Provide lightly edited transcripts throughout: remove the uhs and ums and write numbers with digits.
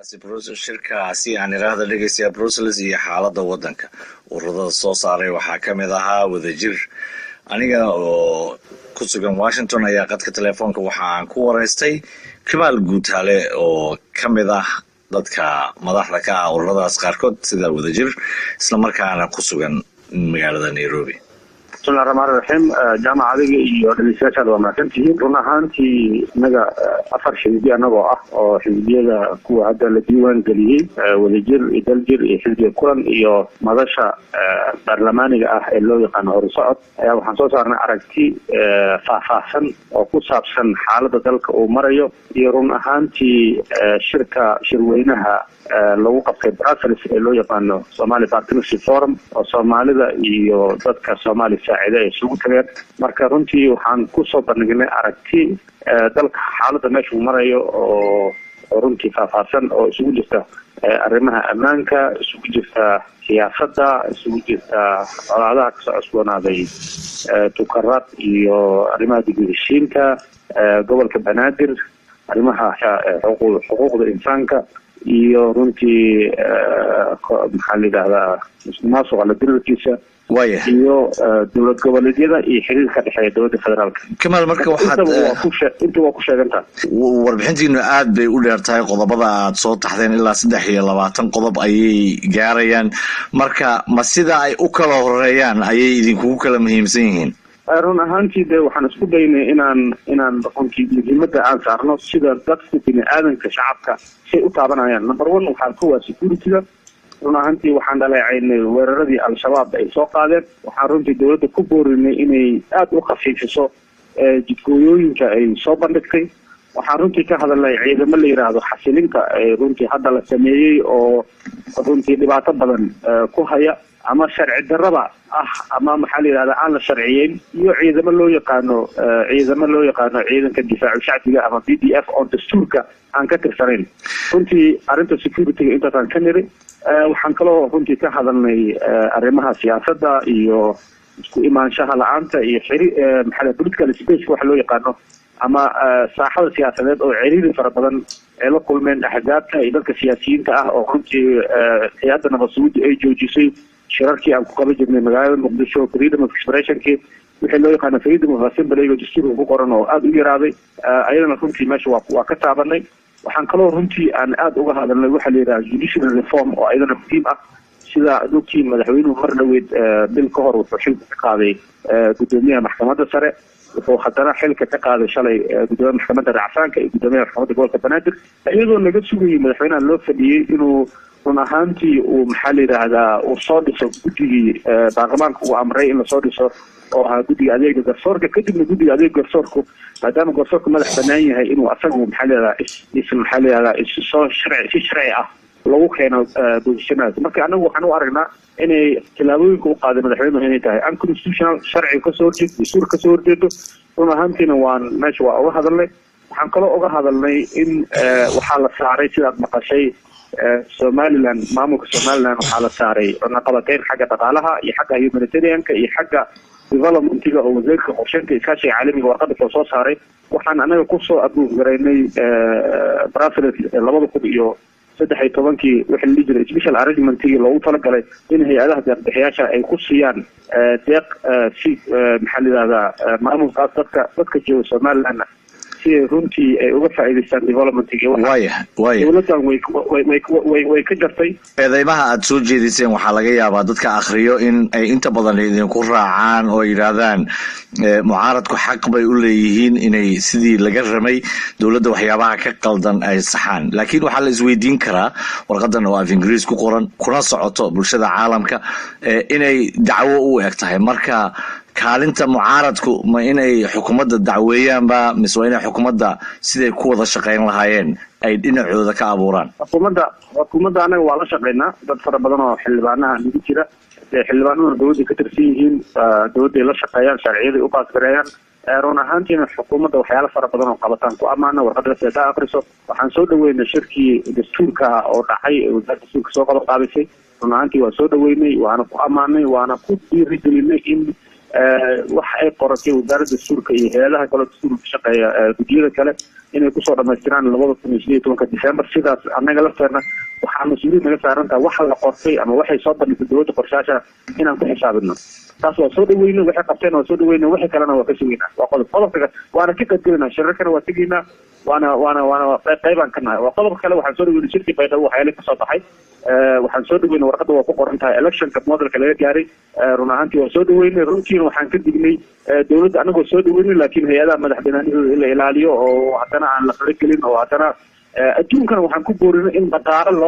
shirkaasi aan iraahda dhegeystayaa Brussels iyo xaaladda waddanka ururada soo saaray waxaa ka mid ahaa wadajir. Aniga oo ku sugan Washington ayaa qadka telefoonka waxa aan ku wareystay Kamaal Guutaale oo ka mid ah dadka madaxda ka ah ururadaas qaarkood sida wadajir isla markaana ku sugan magaalada Nairobi. بسم الله الرحمن الرحيم جامعة adiga iyo dhalinyarada waa maasantihiin run ahaantii inaga afar xisbi anagoo ah oo xisbiyada kuwa hadda la diiwaan galiyay wadajir daljir iyo xisbiga kulan iyo madasha baarlamaaniga ah ee loo yaqaan horsocod ayaa waxaan soo saarnay aragti faahfaahsan oo ku saabsan xaaladda dalka uu marayo iyo run ahaantii shirweynaha lagu qabtay Brussels ee loo yaqaano Somali Partnership Forum oo Soomaalida iyo dadka Soomaali saacida ay isugu tageen marka runtii waxaan ku soo bandhignay aragti dalka xaaladda meesha uu marayo oo runtii faahfaahsan oo isugu jirta arrimaha ammaanka isugu jirta siyaasadda isugu jirta colaadaha ka soo cusboonaaday tukarad iyo arrimaha dib-u-heshiinta gobolka Banaadir arrimaha xuquuqda insaanka iyo runtii maxaa la yidhaahdaa musuqmaasuqa la dirirkiisa iyo dowlad goboleedyada iyo xiriirka dhexeeya dowladda federaalka. Kamaal marka waxaad inta waa ku sheegantaa warbixintiinu aad bay u dheer tahay qodobada aad soo taxdeen ilaa 23 qodob ayay gaarayaan marka ma sida ay u kala horeeyaan ayay idinkugu kala muhiimsan yihiin run ahaantii de waxaan isku daynay inaan runtii muhiimadda aan saarno sida dadka bini'aadanka shacabka say u taabanayaan number 1 waxaan ku waa security-ga run ahaantii waxaan dhaleecaynay weeraradii al-shabaab ay soo qaadeen waxaan runtii dowladda ku boorinay inay aad u khafiifiso jidgooyooyinka ay soo bandhigtay waxaan runtii ka hadalnay ciidamo la yidhaahdo xasilinta runtii hadda la sameeyey oo runtii dhibaato badan ku haya ama sharci darrada ah ama maxaa la yidhahdaa aan la sharciyeyn iyo ciidamo loo yaqaano ciidanka difaacu shacbiga ama BDF oo dastuurka aan ka tirsanayn runtii arrinta security-ga intaasaan ka niri waxaan kaloo runtii ka hadalnay arrimaha siyaasadda iyo isku imaanshaha la-aanta iyo political space waxa loo yaqaano ama saaxada siyaasadeed oo ciriiri fara badan ay la kulmeen axzaabta iyo dadka siyaasiyiinta ah oo runtii hay-adda nabadsuguda ay joojisay shirarkii aan ku qaban jirnay magaalada muqdisho freedom of expression-kii wixii loo yaqaano freedom of assembly oo dastuurka ku qoran oo aada u yaraaday ayadana runtii meesha waa ka taabanay waxaan kaloo runtii aan aada uga hadalnay waxaa la yidhaha judicial reform oo ayadana muhiim ah sida dhulkii madaxweynuhu mar dhaweyd bil ka hor wuxuu xilka ka qaaday gudoomiyaha maxkamadda sare wuxuu haddana xilka ka qaaday shalay gudoomiyaha maxkamadda racfaanka iyo gudoomiyaha maxkamadda gobolka Banaadir iyadoo laga sugayay madaxweynaha loo fadhiyey inuu run ahaantii uu maxaa la yidhaahdaa uu soo dhiso guddigii baarlamaanka uu amray in lasoo dhiso oo ahaa guddiga adeega garsoorka kadibna guddiga adeega garsoorku maadaama garsoorku madax banaan yahay inuu asagu maxaa la yidhahdaa si sharci ah lagu keeno bosishanaas marka anagu waxaan u aragnaa inay tillaabooyinka u qaaday madaxweynuhu inay tahay unconstitutional sharciga kasoo horjeedo dastuur kasoo horjeedo run ahaantiina meesha waa uga hadalnay waxaan kaloo uga hadalnay in waxaa la saaray sidaad maqashay Somaliland maamulka Somaliland waxaa la saaray cunaqabateyn xagga dhaqaalaha iyo xagga humanitarianka iyo xagga development-ga oo wasiirka qorsheynta iskaashiga caalamiga warqadda soo saaray waxaan anaga kusoo abuurgaraynay Brussels 2013 wixii la jiray special arrangement-kii loogu talagalay in hay-adaha deeq-bixiyaasha ay ku siiyaan deeq si maxaa la yidhahdaa maamulkaas dadka jooga Somaliland runtii ay uga faa'iideystaan development-ga dowladdan way ka jartay eedeymaha aad soo jeediseen waxaa laga yaabaa dadka akhriyo in ay inta badan idinku raacaan oo yidhaahdaan mucaaradku xaq bay u leeyihiin inay sidii laga ramay dowladda waxyaabaha ka qaldan ay saxaan laakiin waxaa la isweydiin karaa warqadan oo af ingiriis ku qoran kuna socoto bulshada caalamka inay dacwo u eg tahay marka kaalinta mucaaradku ma inay xukuumadda dacweeyaanba mise waa inay xukuumadda siday ku wada shaqayn lahaayeen ay dhinacooda ka abuuraan xukuumadda anaga waa la shaqaynaa dad fara badan oo xildhibaanaha nagu jira xildhibaanaduna dowladda ka tirsan yihiin dowladday la shaqeeyaan sharciyaday u baasgareeyaan run ahaantiina xukuumadda waxyaalo fara badan oo qabataan ku ammaana warqadda seedaa akhriso waxaan soo dhaweynay shirkii dastuurka oo dhacay ee wasaaradda dastuurka soo qabanqaabisay run ahaantii waa soo dhaweynay waana ku ammaanay waana ku dhiirigelinay in waxa ay qoratay wasaaradda dastuurka iyo hay'adaha kale dastuurka ka shaqeeya gudiyada kale inay kusoo dhamaystiraan 2018 December sidaas annaga lafteena waxaa mas'uuliyad naga saaran tahay waxa la qortay ama waxay soo bandhigtay dowladda qorshaasha inaan ku xisaabino taas waa soo dhaweynay waxay qabteen waa soo dhaweynay waxay kalena waa ka sugeynaa waa qodobka waana ka qadgelinaa shirarkana waa tegaynaa waana qaybaan ka nahay waa qodobka kale waxaan soo dhaweynay shirkii baydhabo waxyaale ka soo baxay waxaan soo dhaweynay warqadda waa ku qoran tahay electionka modelka laga gaaray run ahaantii waa soo dhaweynay runtiina waxaan ka dignay dowladda anagoo soo dhaweynay laakiin hay-adaha madaxbanaanidooda in la ilaaliyo oo haddana aan la faragelin oo haddana adduunkana waxaan ku boorinay in dhaqaale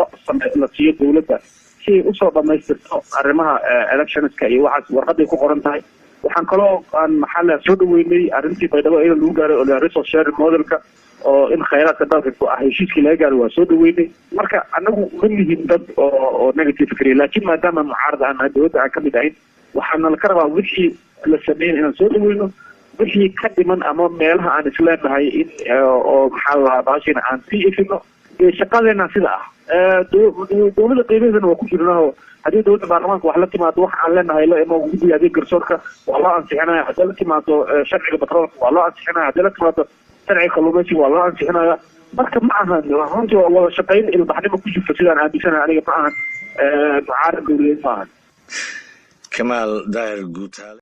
la siiyo dowladda si ay usoo dhamaystirto arrimaha electionska iyo waxaas warqaday ku qoran tahay waxaan kaloo aan maxaa soo dhaweynay arrintii baydhabo iyada lagu gaaray oo resource sharing modelka oo in khayraadka dalka heshiiskii laga gaaray waa soo dhaweynay marka anagu ma lihin dad oo negative fikriya laakiin maadaama mucaarad aan nahay dowladda aan kamid ahayn waxaana laka rabaa wixii la sameyn inaan soo dhaweyno wixii ka dhiman ama meelaha aan isleenahay in oo maxaa lahaa baashina aan sii ifino shaqadeena sida ah dowladda qiimaheedana waa ku jirnaa haddii dowladda baarlamaanka wax la timaado wax aan leenahay la imo guddiga adeeg garsoorka waa loo ansixinaya haddii la timaado sharciga batroolka waa loo ansixinaya haddii la timaado sharciga kalluumaysiga waa loo ansixinaya marka ma ahan runtii waa wada shaqayn ilbaxnimo ku jirta sidaan aaminsanahay aniga ma ahan mucaarad dowladeed ma ahan Kamaal Daahir Guutaale.